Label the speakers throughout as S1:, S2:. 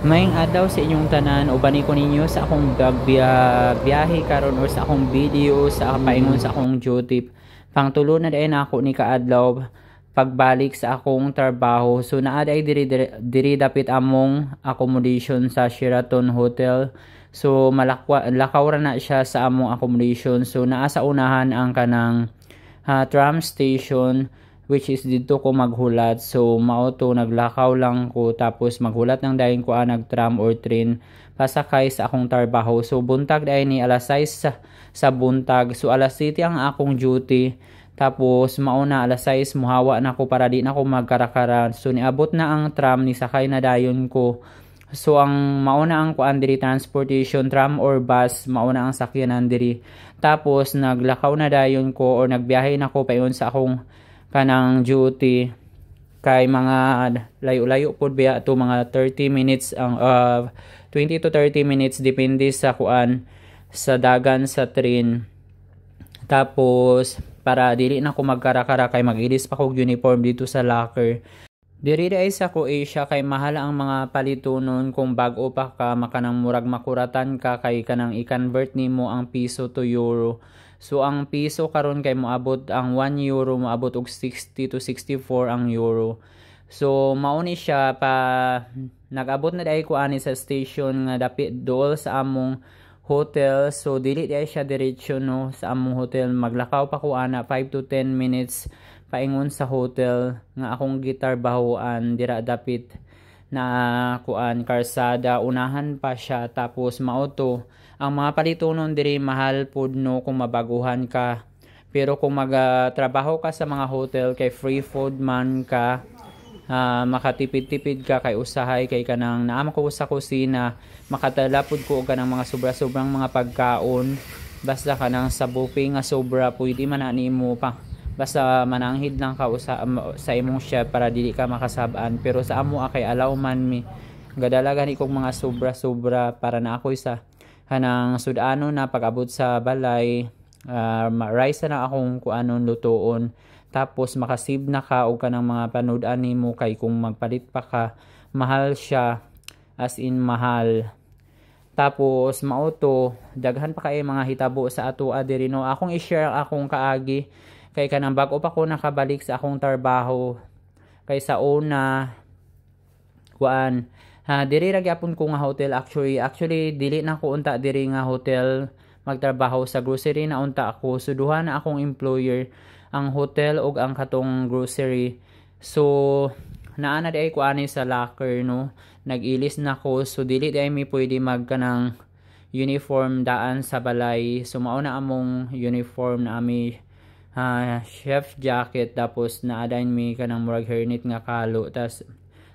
S1: Maayong adlaw sa inyong tanan, ubani ko ninyo sa akong biyahe karon or sa akong video sa paingon sa akong duty. Pangtulo na dai na ako ni kaadlaw pagbalik sa akong trabaho. So naa ay diri dapit among accommodation sa Sheraton Hotel. So lakaw ra na siya sa among accommodation. So naa sa unahan ang kanang tram station, which is dito ko maghulat. So mao to, naglakaw lang ko tapos maghulat ng dayon ko nag-tram or train pasakay sa akong trabaho. So buntag dai ni alas 6 sa buntag. So alas 7 ang akong duty. Tapos mauna alas 6 muhawa na ko para di na ko magkarakara. So niabot na ang tram, ni sakay na dayon ko. So ang mauna ang kuan diri transportation, tram or bus, mauna ang sakyanan diri. Tapos naglakaw na dayon ko or nagbiyahe na ko payon sa akong kanang duty, kay mga layo-layo pod biya to, mga 30 minutes ang 20 to 30 minutes depende sa kuan sa dagan sa train. Tapos para dili na ko magkarakara kay mag-ilis pa kog uniform dito sa locker. Diri ay sa Croatia kay mahal ang mga palitunon kung bag-o pa ka, makanang murag makuratan ka kay kanang i-convert nimo ang piso to euro. So ang piso karon kay moabot ang 1 euro moabot og 60 to 64 ang euro. So mao ni siya pa nagabot na dai ko ani sa station nga dapit dool sa among hotel. So dili dai siya diretso no sa among hotel, maglakaw pa ko ana 5 to 10 minutes paingon sa hotel nga akong gitarbahoan dira dapit na kuan karsada, unahan pa siya. Tapos mao to ang mga palitunon diri, mahal pud no kung mabaguhan ka. Pero kung magtrabaho ka sa mga hotel kay free food man ka, makatipid-tipid ka kay usahay kay kanang naama ko sa kusina, makatala pud ko og kanang mga sobra-sobrang mga pagkaon. Basta kanang sa buffet nga sobra pwede man na nimo pa. Basta mananghid lang ka sa imong chef para dili ka makasabaan. Pero sa amo kay allow man mi gadala gani kog mga sobra-sobra para na ako sa hanang sudano na pag-abot sa balay, rice na akong kuanon lutoon. Tapos makasave na ka og kanang mga panood-an nimo kay kung magpalit pa ka mahal siya, as in mahal. Tapos mao to, daghan pa kay mga hitabo sa ato diri no. Akong i-share akong kaagi kay kanang bag-o pa ko nakabalik sa akong trabaho. Kay sa una kuan diri ra gyapon ko nga hotel, actually dili na ko unta diri nga hotel magtrabaho, sa grocery na unta ako. So duha na akong employer, ang hotel ug ang katong grocery. So naa na di ay ko ani sa locker no, nag-ilis na ko. So dili di ay mi pwede magkanang uniform daan sa balay. So mao na among uniform na ami chef jacket, tapos naadain mi kanang murag hairnet nga kalo. Tas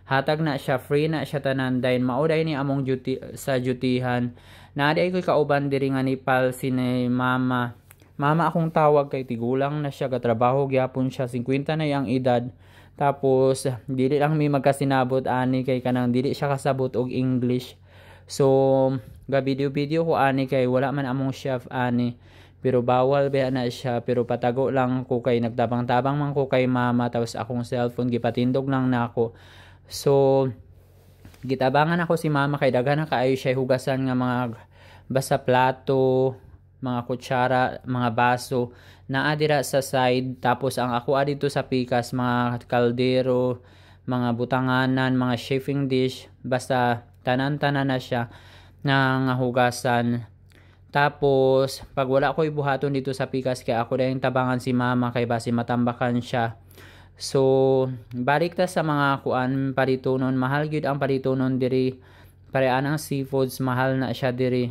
S1: hatag na siya, free na siya tanan. Dayon mauday ni among duty sa dutihan. Naaday ko kauban diri nga Nepal si mama. Mama akong tawag kay tigulang na siya, katrabaho gyapon siya, 50 na yang edad. Tapos dili lang mi magkasinabot ani kay kanang dili siya kasabot og English. So ga video ko ani kay wala man among chef ani. Pero bawal ba na siya, pero patago lang ko kay nagtabang-tabang man ko kay mama. Tapos akong cellphone gipatindog lang na ako. So gitabangan ako si mama kay daghan na kaayo siya hugasan nga mga basta plato, mga kutsara, mga baso naa dira sa side. Tapos ang ako dito sa pikas, mga kaldero, mga butanganan, mga chafing dish, basta tanan-tanan na siya nga hugasan. Tapos pag wala ko ibuhaton dito sa pikas kay ako dayong tabangan si mama kay basi matambakan siya. So balik ta sa mga kuan palitunon, mahal gyud ang palitunon diri. Parean ang seafoods, mahal na siya diri.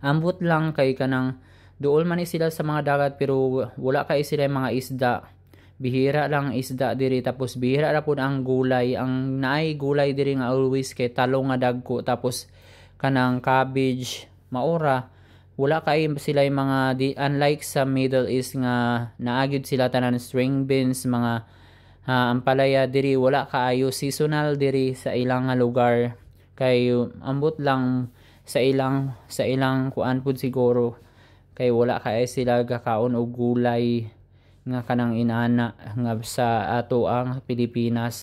S1: Ambot lang kay kanang duol man sila sa mga dagat pero wala kay sila mga isda. Bihira lang isda diri, tapos bihira ra pud ang gulay. Ang naay gulay diri nga always kay talong nga dagko, tapos kanang cabbage, maura. Wala kay sila mga unlike sa Middle East nga naagid sila tanan string beans, mga ampalaya diri wala kaayo, seasonal diri sa ilang lugar. Kay ambot lang sa ilang kuan pud siguro kay wala kay sila gakaon og gulay nga kanang inana nga sa ato ang Pilipinas.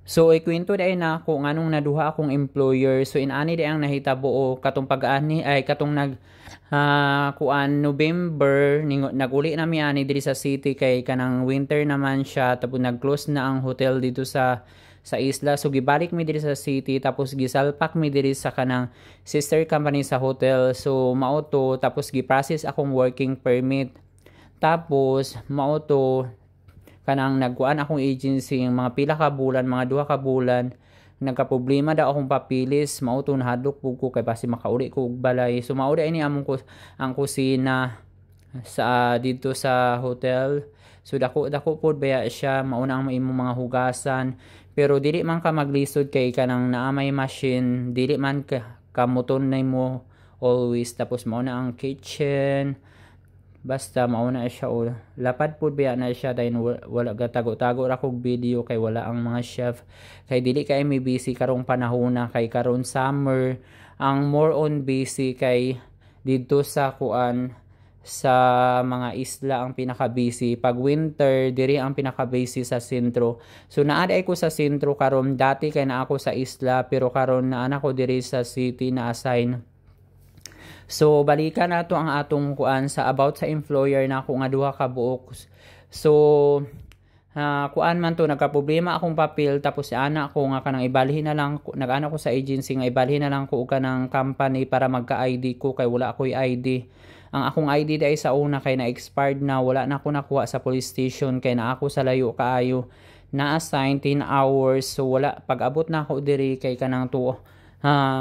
S1: So ikwento dai na ako nganong naduha akong employer. So inani dai ang nahitabo o katong pag-ani ay katong kuan November naguli na mi ani diri sa city kay kanang winter naman siya, tapos nag-close na ang hotel dito sa isla. So gibalik mi diri sa city, tapos gisalpak mi diri sa kanang sister company sa hotel. So mao to, tapos gi-process akong working permit. Tapos mao to kanang nagkuan akong agency mga pila ka bulan, mga 2 ka bulan, nagka-problema daw akong papilis, mao to nahadlok pug ko kay basi makauli ko og balay. So mao ini among ko ang kusina sa dito sa hotel. So dako pod baya siya, mao na ang maimong mga hugasan, pero dili man ka maglisod kay kanang naa may machine, dili man ka kamuton na mo always. Tapos mao na ang kitchen, basta mauna siya o lapad po biya na siya dahil wala gatago-tago ra kog video kay wala ang mga chef, kay dili kay may busy karong panahon kay karon summer ang more on busy kay dito sa kuan sa mga isla ang pinaka busy. Pag winter diri ang pinaka busy sa sentro. So naaday ko sa sentro karon, dati kay na ako sa isla pero karon naa ko diri sa city na assign. So balikan nato ang atong kuan sa about sa employer na ako nga 2 ka buok. So kuan man to, nagka-problema akong papel, tapos si ana ko nga kanang ibalhin na lang, nag-ana ko sa agency nga ibalhin na lang ko kanang company para magka-ID ko kay wala ako'y ID. Ang akong ID dai sa una kay na expired na, wala na ko nakuha sa police station kay na ako sa layo kaayo, na assign 10 hours. So wala, pag-abot na ako diri kay kanang to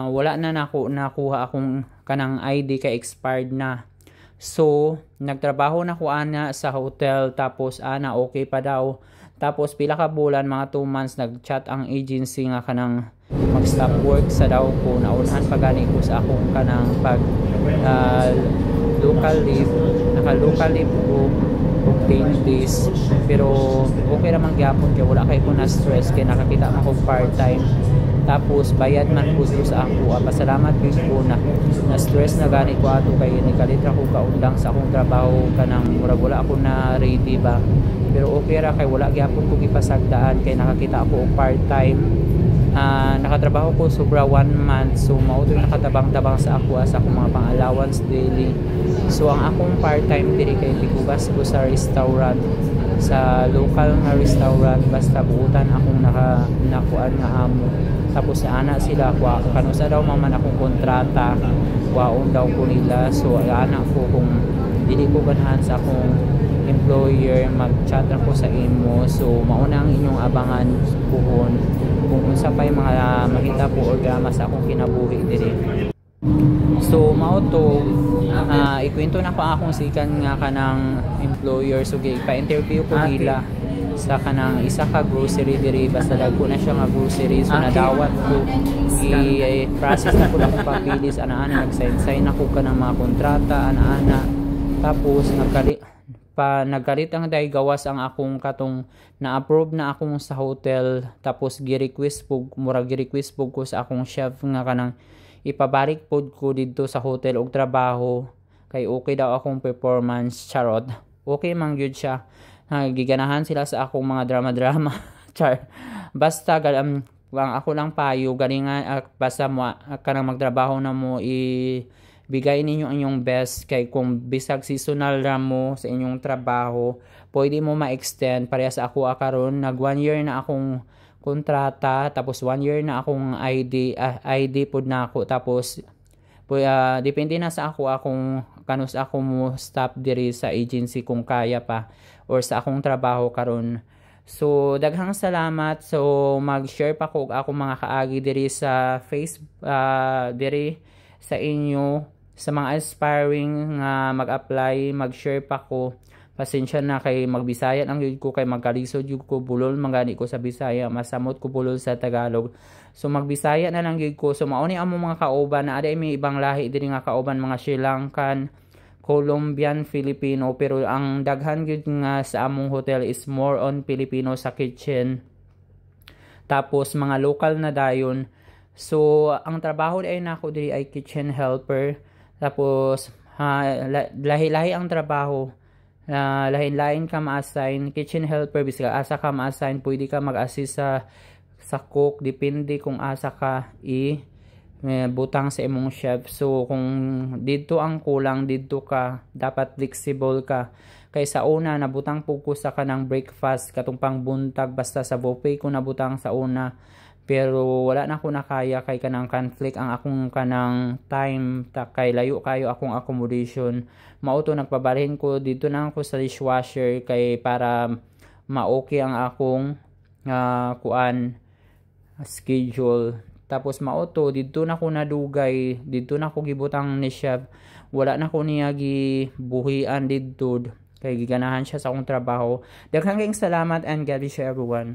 S1: wala na nakuha akong kanang ID kay expired na. So nagtrabaho na ko ana sa hotel, tapos ana okay pa daw. Tapos pila ka bulan, mga 2 months, nagchat ang agency nga kanang mag-stop work sa daw ko. Naunahan pa gani ko sa akong kanang pag local leave, naka-local leave ko 10 days, pero okay naman gyapon kay wala kay ko na stress kay nakakita man ko part-time. Tapos bayad man po sa ako. Pasalamat po ko na stress na gani ko ato kay nikalitra ko kaundang sa akong trabaho kanang murag wala ako na ready ba. Pero okay ra kay wala gyapon ko gipasagdaan kay nakakita ako og part-time. Nakatrabaho ko sobra 1 month, so mao to nakatabang-tabang sa ako sa akong mga pang-allowance daily. So ang akong part-time diri kay tigugas ko sa restaurant, sa local na restaurant, basta buutan akong nakuan nga amo. Tapos ana sila kano sa daw man akong kontrata, waon daw ko nila. So ana ko kung dili ko ganahan sa akong employer, mag-chat ako sa imo. So mauna ang inyong abangan puhon kung unsa pay mga mahita po or drama sa akong kinabuhi diri. So mao to ikwento na ko akong sikan nga kanang employer. So pa-interview ko nila sa kanang isa ka grocery diri, basta dagko na siya nga grocery. So nadawat ko, i-process na ko na kung papilis ana-ana, nag-sign ako ka ng mga kontrata ana-ana. Tapos nagkalit ang day gawas ang akong katong na-approve na akong sa hotel. Tapos gi-request pug ko sa akong chef nga kanang ipabalik pod ko dito sa hotel og trabaho kay okay daw akong performance. Charot, okay man gyud siya. Giganahan sila sa akong mga drama char. Basta ang ako lang payo galingan, basta mo kanang magtrabaho na mo, bigay ninyo ang inyong best. Kay kung bisag seasonal ra mo sa inyong trabaho, pwede mo ma-extend. Pareha sa ako karon, nag 1 year na akong kontrata, tapos 1 year na akong ID pod na ako. Tapos depende na sa akong kanus ako mo stop diri sa agency kung kaya pa or sa akong trabaho karon. So daghang salamat. So mag-share pa ko ako mga kaagi diri sa Facebook diri sa inyo, sa mga aspiring nga mag-apply, mag-share pa ko. Pasensya na kay magbisaya lang yun ko, kay magkalisod yun ko, bulol mangani ko sa Bisaya, masamot ko bulol sa Tagalog. So magbisaya na lang yun ko. So mauni ang mga kauban na aday may ibang lahi diri nga kauban, mga Sri Lankan, Colombian, Filipino, pero ang daghan yun nga sa among hotel is more on Filipino sa kitchen. Tapos mga local na dayon. So ang trabaho ay nako diri ay kitchen helper. Tapos lahi-lahi ang trabaho. Lain-lain ka ma-assign. Kitchen helper, bisag asa ka ma-assign, pwede ka mag-assist sa cook, depende kung asa ka butang sa imong chef. So kung dito ang kulang, dito ka dapat flexible ka. Kay sa una nabutang po ko sa kanang breakfast katong pangbuntag, basta sa buffet ko nabutang sa una, pero wala na ako nakaya kay kanang conflict ang akong kanang time kay layo kayo akong accommodation. Mauto nagpabalhin ko dito na ako sa dishwasher kay para ma-okay ang akong schedule. Tapos mauto dito na ko nadugay, dito na ko gibutang ni chef, wala na ko niya gibuhian didto kay giganahan siya sa akong trabaho. Daghang salamat and God bless you everyone.